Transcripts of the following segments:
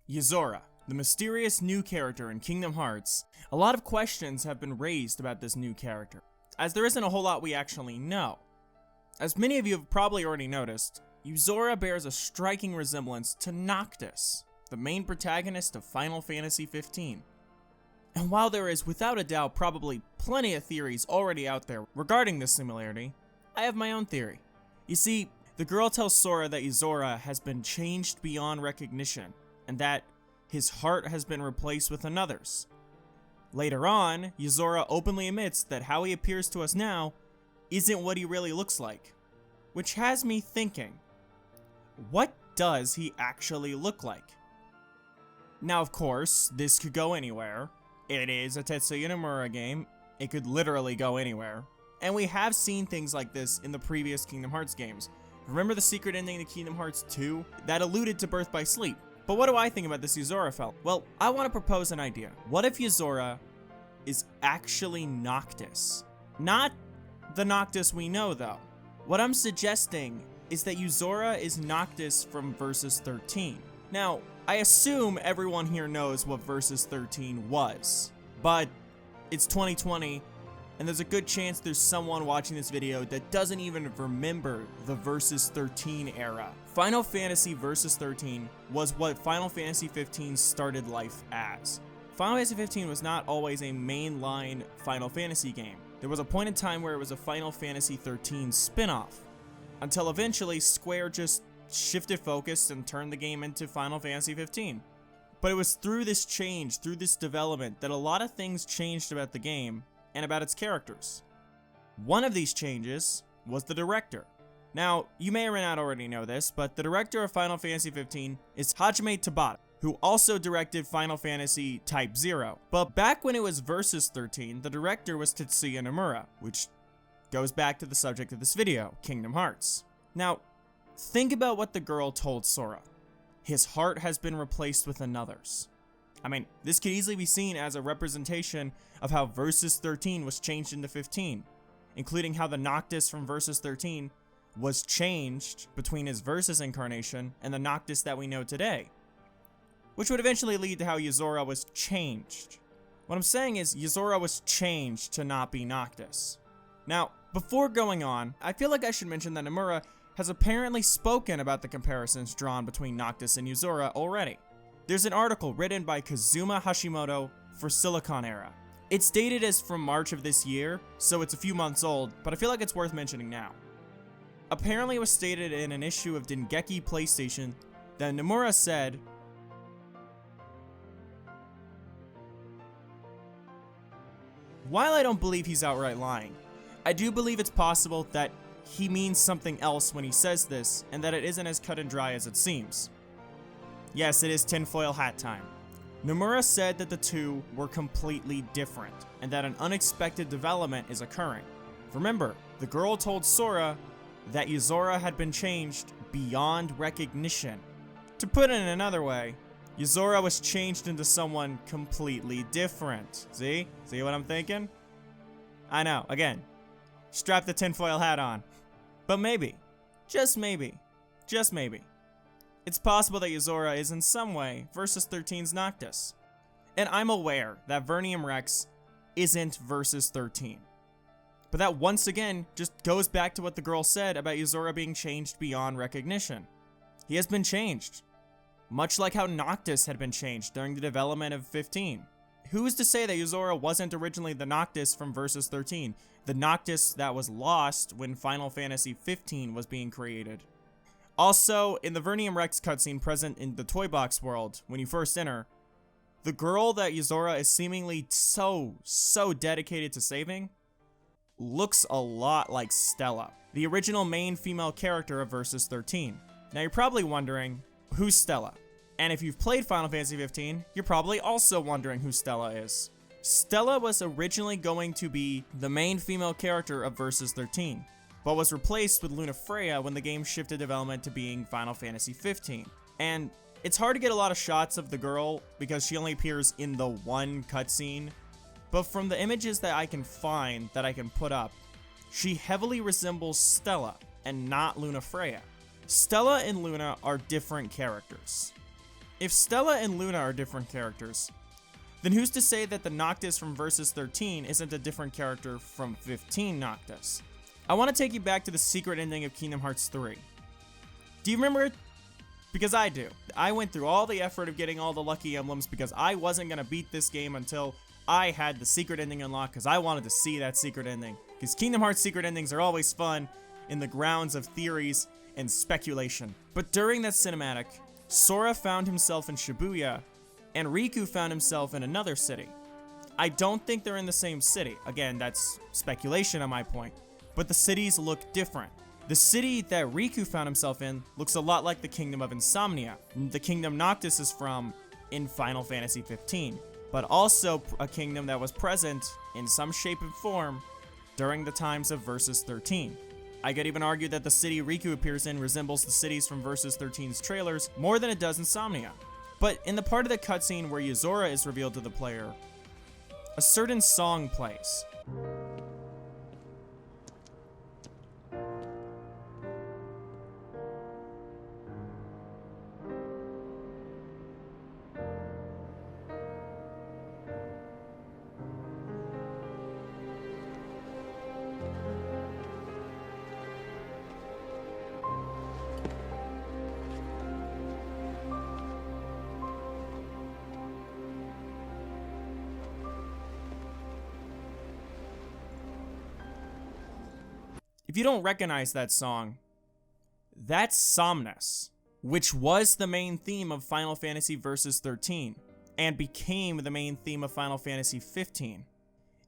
Yozora, the mysterious new character in Kingdom Hearts. A lot of questions have been raised about this new character, as there isn't a whole lot we actually know. As many of you have probably already noticed, Yozora bears a striking resemblance to Noctis, the main protagonist of Final Fantasy XV. And while there is without a doubt probably plenty of theories already out there regarding this similarity, I have my own theory. You see, the girl tells Sora that Yozora has been changed beyond recognition, and that his heart has been replaced with another's. Later on, Yozora openly admits that how he appears to us now isn't what he really looks like, which has me thinking, what does he actually look like? Now, of course, this could go anywhere. It is a Tetsuya Nomura game. It could literally go anywhere. And we have seen things like this in the previous Kingdom Hearts games. Remember the secret ending to Kingdom Hearts 2 that alluded to Birth by Sleep? But what do I think about this Yozora fella? Well, I want to propose an idea. What if Yozora is actually Noctis? Not the Noctis we know, though. What I'm suggesting is that Yozora is Noctis from Versus 13. Now, I assume everyone here knows what Versus 13 was, but it's 2020, and there's a good chance there's someone watching this video that doesn't even remember the Versus 13 era. Final Fantasy Versus 13 was what Final Fantasy 15 started life as. Final Fantasy 15 was not always a mainline Final Fantasy game. There was a point in time where it was a Final Fantasy 13 spin-off, until eventually Square just shifted focus and turned the game into Final Fantasy 15. But it was through this change, through this development, that a lot of things changed about the game and about its characters. One of these changes was the director. Now, you may or may not already know this, but the director of Final Fantasy 15 is Hajime Tabata, who also directed Final Fantasy Type 0. But back when it was Versus 13, the director was Tetsuya Nomura, which goes back to the subject of this video, Kingdom Hearts. Now, think about what the girl told Sora. His heart has been replaced with another's. I mean, this could easily be seen as a representation of how Versus 13 was changed into 15, including how the Noctis from Versus 13 was changed between his Versus incarnation and the Noctis that we know today, which would eventually lead to how Yozora was changed. What I'm saying is Yozora was changed to not be Noctis. Now, before going on, I feel like I should mention that Nomura has apparently spoken about the comparisons drawn between Noctis and Yozora already. There's an article written by Kazuma Hashimoto for Silicon Era. It's dated as from March of this year, so it's a few months old, but I feel like it's worth mentioning now. Apparently it was stated in an issue of Dengeki PlayStation that Nomura said, "While I don't believe he's outright lying, I do believe it's possible that he means something else when he says this, and that it isn't as cut and dry as it seems." Yes, it is tinfoil hat time. Nomura said that the two were completely different, and that an unexpected development is occurring. Remember, the girl told Sora that Yozora had been changed beyond recognition. To put it in another way, Yozora was changed into someone completely different. See? See what I'm thinking? I know, again, strap the tinfoil hat on. But maybe, just maybe, it's possible that Yozora is in some way Versus 13's Noctis. And I'm aware that Vernium Rex isn't Versus 13. But that once again just goes back to what the girl said about Yozora being changed beyond recognition. He has been changed, much like how Noctis had been changed during the development of 15. Who's to say that Yozora wasn't originally the Noctis from Versus 13, the Noctis that was lost when Final Fantasy 15 was being created? Also, in the Vernium Rex cutscene present in the Toy Box world, when you first enter, the girl that Yozora is seemingly so dedicated to saving looks a lot like Stella, the original main female character of Versus 13. Now you're probably wondering, who's Stella? And if you've played Final Fantasy 15, you're probably also wondering who Stella is. Stella was originally going to be the main female character of Versus 13, but was replaced with Lunafreya when the game shifted development to being Final Fantasy 15. And it's hard to get a lot of shots of the girl because she only appears in the one cutscene, but from the images that I can find that I can put up, she heavily resembles Stella and not Lunafreya. Stella and Luna are different characters. If Stella and Luna are different characters, then who's to say that the Noctis from Versus 13 isn't a different character from 15 Noctis? I want to take you back to the secret ending of Kingdom Hearts 3. Do you remember it? Because I do. I went through all the effort of getting all the lucky emblems because I wasn't going to beat this game until I had the secret ending unlocked, because I wanted to see that secret ending. Because Kingdom Hearts secret endings are always fun in the grounds of theories and speculation. But during that cinematic, Sora found himself in Shibuya, and Riku found himself in another city. I don't think they're in the same city. Again, that's speculation on my point. But the cities look different. The city that Riku found himself in looks a lot like the Kingdom of Insomnia, the kingdom Noctis is from in Final Fantasy 15, but also a kingdom that was present in some shape and form during the times of Versus 13. I could even argue that the city Riku appears in resembles the cities from Versus 13's trailers more than it does Insomnia. But in the part of the cutscene where Yozora is revealed to the player, a certain song plays. If you don't recognize that song, that's Somnus, which was the main theme of Final Fantasy Versus 13, and became the main theme of Final Fantasy 15.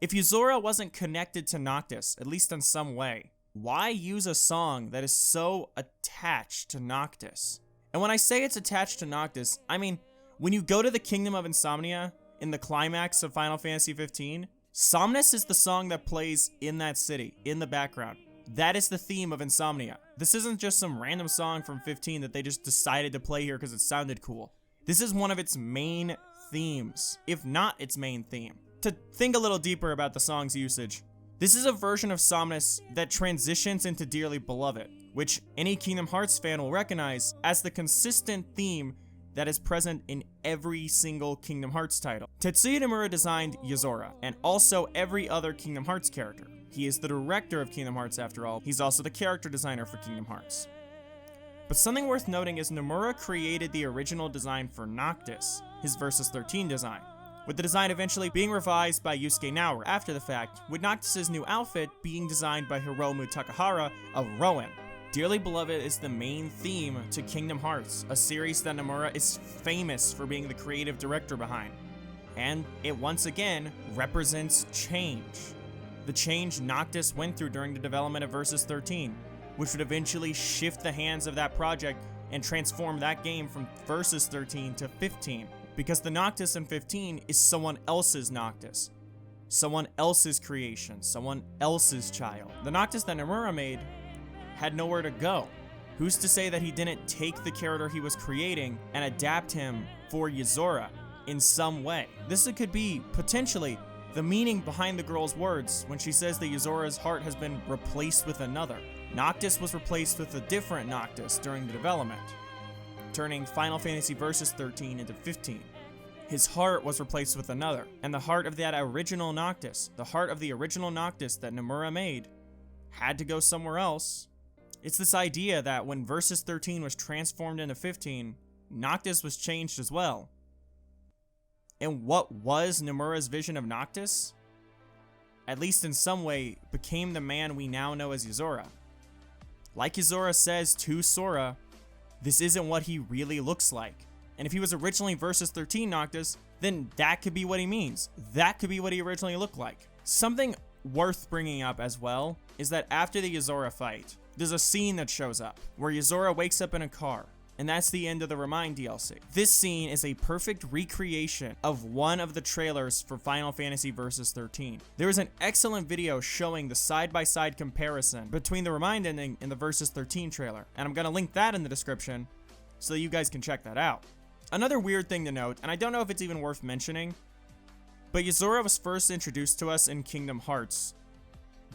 If Yozora wasn't connected to Noctis, at least in some way, why use a song that is so attached to Noctis? And when I say it's attached to Noctis, I mean, when you go to the Kingdom of Insomnia in the climax of Final Fantasy 15, Somnus is the song that plays in that city, in the background. That is the theme of Insomnia. This isn't just some random song from 15 that they just decided to play here because it sounded cool. This is one of its main themes, if not its main theme. To think a little deeper about the song's usage, this is a version of Somnus that transitions into Dearly Beloved, which any Kingdom Hearts fan will recognize as the consistent theme that is present in every single Kingdom Hearts title. Tetsuya Nomura designed Yozora, and also every other Kingdom Hearts character. He is the director of Kingdom Hearts after all. He's also the character designer for Kingdom Hearts. But something worth noting is Nomura created the original design for Noctis, his Versus 13 design, with the design eventually being revised by Yusuke Naoru after the fact, with Noctis' new outfit being designed by Hiromu Takahara of Rowan. Dearly Beloved is the main theme to Kingdom Hearts, a series that Nomura is famous for being the creative director behind. And it once again represents change. The change Noctis went through during the development of Versus 13, which would eventually shift the hands of that project and transform that game from Versus 13 to 15, because the Noctis in 15 is someone else's Noctis, someone else's creation, someone else's child. The Noctis that Nomura made had nowhere to go. Who's to say that he didn't take the character he was creating and adapt him for Yozora in some way? This could be, potentially, the meaning behind the girl's words when she says that Yozora's heart has been replaced with another. Noctis was replaced with a different Noctis during the development, turning Final Fantasy Versus 13 into 15. His heart was replaced with another, and the heart of that original Noctis, the heart of the original Noctis that Nomura made, had to go somewhere else. It's this idea that when Versus 13 was transformed into 15, Noctis was changed as well. And what was Nomura's vision of Noctis, at least in some way, became the man we now know as Yozora. Like Yozora says to Sora, this isn't what he really looks like. And if he was originally Versus 13 Noctis, then that could be what he means. That could be what he originally looked like. Something worth bringing up as well is that after the Yozora fight, there's a scene that shows up where Yozora wakes up in a car, and that's the end of the Remind DLC. This scene is a perfect recreation of one of the trailers for Final Fantasy Versus 13. There is an excellent video showing the side-by-side comparison between the Remind ending and the Versus 13 trailer, and I'm gonna link that in the description so that you guys can check that out. Another weird thing to note, and I don't know if it's even worth mentioning, but Yozora was first introduced to us in Kingdom Hearts,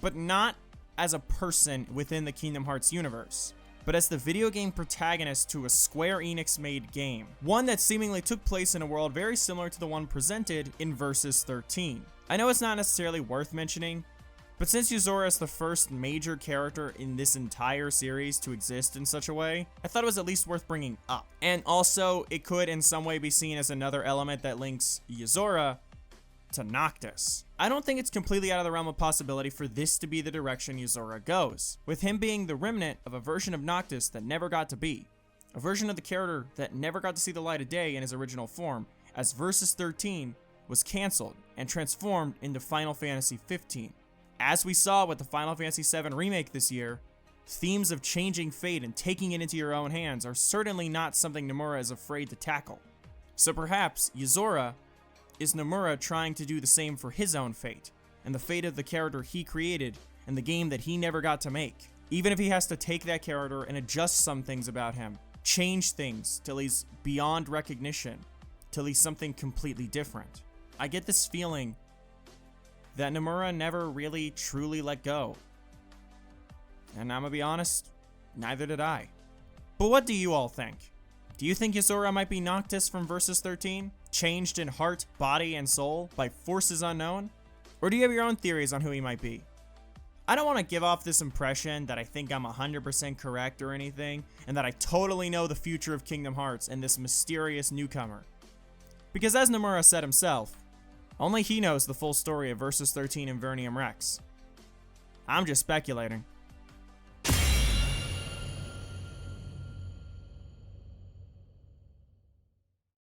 but not as a person within the Kingdom Hearts universe, but as the video game protagonist to a Square Enix made game, one that seemingly took place in a world very similar to the one presented in Versus 13. I know it's not necessarily worth mentioning, but since Yozora is the first major character in this entire series to exist in such a way, I thought it was at least worth bringing up. And also, it could in some way be seen as another element that links Yozora to Noctis. I don't think it's completely out of the realm of possibility for this to be the direction Yozora goes, with him being the remnant of a version of Noctis that never got to be, a version of the character that never got to see the light of day in his original form, as Versus 13 was cancelled and transformed into Final Fantasy 15. As we saw with the Final Fantasy VII Remake this year, themes of changing fate and taking it into your own hands are certainly not something Nomura is afraid to tackle. So perhaps Yozora is Nomura trying to do the same for his own fate, and the fate of the character he created in the game that he never got to make. Even if he has to take that character and adjust some things about him, change things till he's beyond recognition, till he's something completely different. I get this feeling that Nomura never really truly let go. And I'm gonna be honest, neither did I. But what do you all think? Do you think Yozora might be Noctis from Versus 13? Changed in heart, body, and soul by forces unknown? Or do you have your own theories on who he might be? I don't want to give off this impression that I think I'm 100% correct or anything, and that I totally know the future of Kingdom Hearts and this mysterious newcomer. Because as Nomura said himself, only he knows the full story of Versus 13 and Vernium Rex. I'm just speculating.